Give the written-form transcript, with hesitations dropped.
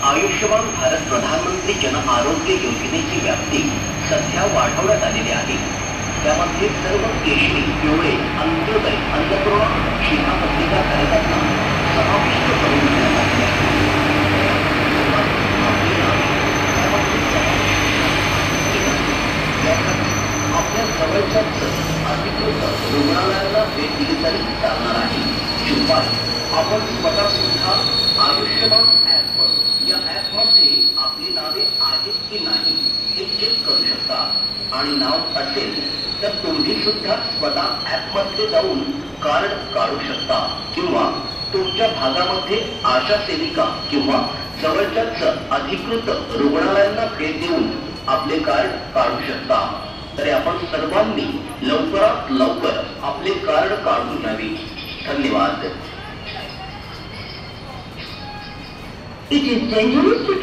आयुष्यमान भारत प्रधानमंत्री जन आरोग्य योजनेची व्याप्ती सध्या वाढवण्यात आलेली आहे। त्यामध्ये सर्व केशरी, पिवळे, अंत्योदय, अन्नपूर्णा, शिधापत्रिका धारकांना समाविष्ट करून घेण्यात आले आहे। आपल्या जवळच्याच अधिकृत रुग्णालयाला भेट दिली तरी चालणार आहे। शिवाय आपण स्वतः सुद्धा आयुष्यमान या ऍप मध्ये आपली नावे आहेत की नाही हे चेक करू शकता आणि नाव असेल तर तुम्ही सुद्धा स्वतः ऍप मध्ये जाऊन कार्ड काढू शकता किंवा तुमच्या भागामध्ये आशा सेविका किंवा जवळच्याच अधिकृत रुग्णालयांना भेट देऊन आपले कार्ड काढू शकता। तरी आपण सर्वांनी लवकरात लवकर आपले कार्ड काढून घ्यावे। धन्यवाद। It is dangerous to